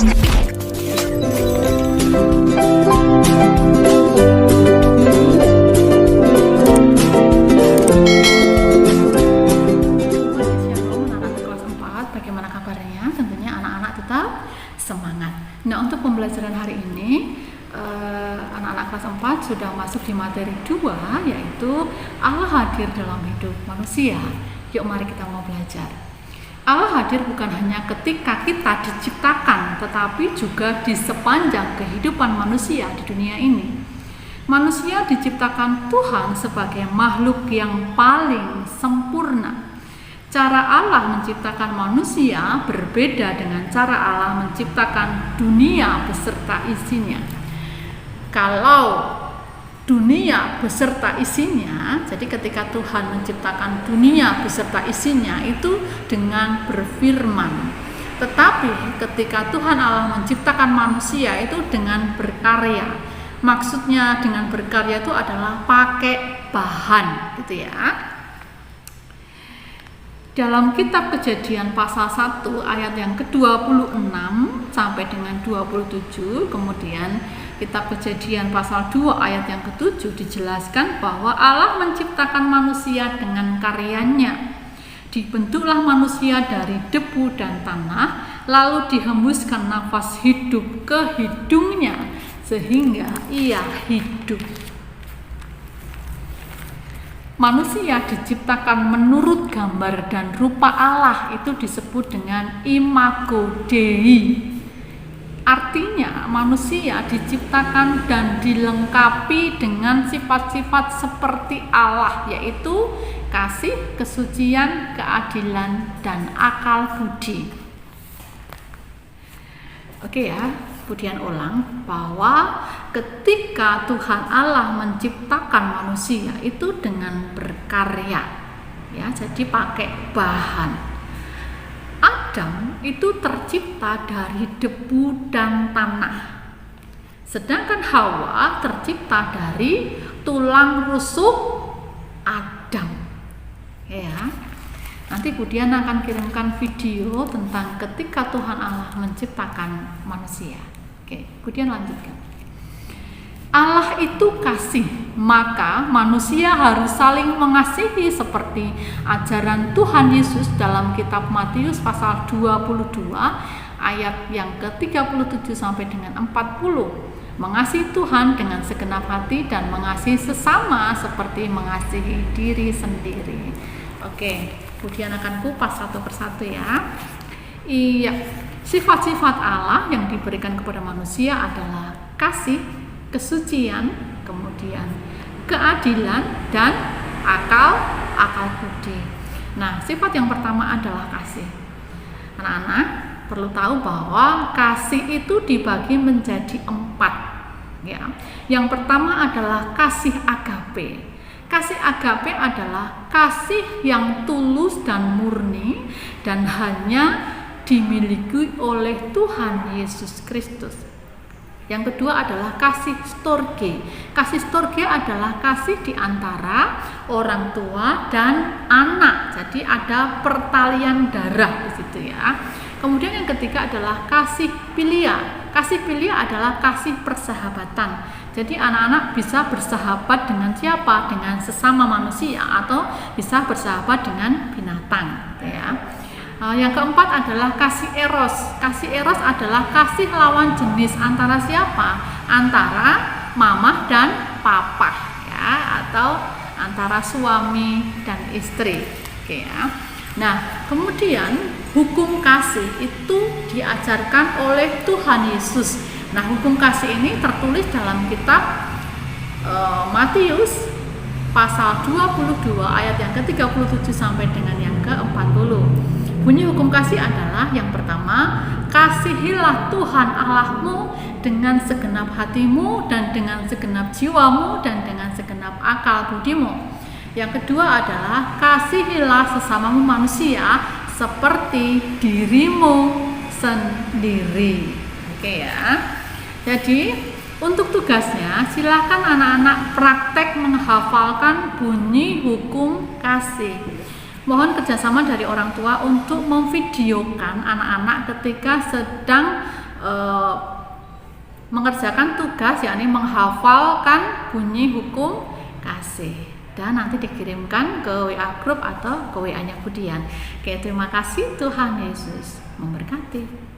Bagaimana kabarnya? Tentunya anak-anak tetap semangat. Nah, untuk pembelajaran hari ini anak-anak kelas 4 sudah masuk di materi 2, yaitu Allah hadir dalam hidup manusia. Yuk mari kita mau belajar. Allah hadir bukan hanya ketika kita diciptakan, tetapi juga di sepanjang kehidupan manusia di dunia ini. Manusia diciptakan Tuhan sebagai makhluk yang paling sempurna. Cara Allah menciptakan manusia berbeda dengan cara Allah menciptakan dunia beserta isinya. Kalau dunia beserta isinya, jadi ketika Tuhan menciptakan dunia beserta isinya itu dengan berfirman. Tetapi ketika Tuhan Allah menciptakan manusia itu dengan berkarya. Maksudnya dengan berkarya itu adalah pakai bahan, gitu ya. Dalam kitab Kejadian pasal 1 ayat yang ke-26 sampai dengan 27, kemudian kitab Kejadian pasal 2 ayat yang ke-7 dijelaskan bahwa Allah menciptakan manusia dengan karyanya. Dibentuklah manusia dari debu dan tanah, lalu dihembuskan nafas hidup ke hidungnya sehingga ia hidup. Manusia diciptakan menurut gambar dan rupa Allah, itu disebut dengan imago Dei. Artinya manusia diciptakan dan dilengkapi dengan sifat-sifat seperti Allah, yaitu kasih, kesucian, keadilan, dan akal budi. Oke ya, kemudian ulang bahwa ketika Tuhan Allah menciptakan manusia itu dengan berkarya, ya, jadi pakai bahan. Adam itu tercipta dari debu dan tanah, sedangkan Hawa tercipta dari tulang rusuk Adam. Ya, nanti kemudian akan kirimkan video tentang ketika Tuhan Allah menciptakan manusia. Oke, kemudian lanjutkan. Allah itu kasih, maka manusia harus saling mengasihi seperti ajaran Tuhan Yesus dalam kitab Matius pasal 22 ayat yang ke-37 sampai dengan 40. Mengasihi Tuhan dengan segenap hati dan mengasihi sesama seperti mengasihi diri sendiri. Oke, kemudian akan kupas satu persatu ya. Iya, sifat-sifat Allah yang diberikan kepada manusia adalah kasih, kesucian, kemudian keadilan, dan akal budi. Nah, sifat yang pertama adalah kasih. Anak-anak perlu tahu bahwa kasih itu dibagi menjadi 4. Ya. Yang pertama adalah kasih agape. Kasih agape adalah kasih yang tulus dan murni dan hanya dimiliki oleh Tuhan Yesus Kristus. Yang kedua adalah kasih storge. Kasih storge adalah kasih di antara orang tua dan anak. Jadi ada pertalian darah di situ ya. Kemudian yang ketiga adalah kasih filia. Kasih filia adalah kasih persahabatan. Jadi anak-anak bisa bersahabat dengan siapa? Dengan sesama manusia atau bisa bersahabat dengan binatang, gitu ya. Yang keempat adalah kasih eros. Kasih eros adalah kasih lawan jenis antara siapa? Antara mamah dan papa, ya, atau antara suami dan istri. Oke ya. Nah, kemudian hukum kasih itu diajarkan oleh Tuhan Yesus. Nah, hukum kasih ini tertulis dalam kitab Matius pasal 22 ayat yang ke-37 sampai dengan yang ke-40. Bunyi hukum kasih adalah yang pertama, kasihilah Tuhan Allahmu dengan segenap hatimu dan dengan segenap jiwamu dan dengan segenap akal budimu. Yang kedua adalah kasihilah sesamamu manusia seperti dirimu sendiri. Oke ya. Jadi untuk tugasnya silakan anak-anak praktek menghafalkan bunyi hukum kasih. Mohon kerjasama dari orang tua untuk memvideokan anak-anak ketika sedang mengerjakan tugas, yakni menghafalkan bunyi hukum kasih, dan nanti dikirimkan ke WA grup atau ke WA-nya Budian. Oke, terima kasih. Tuhan Yesus memberkati.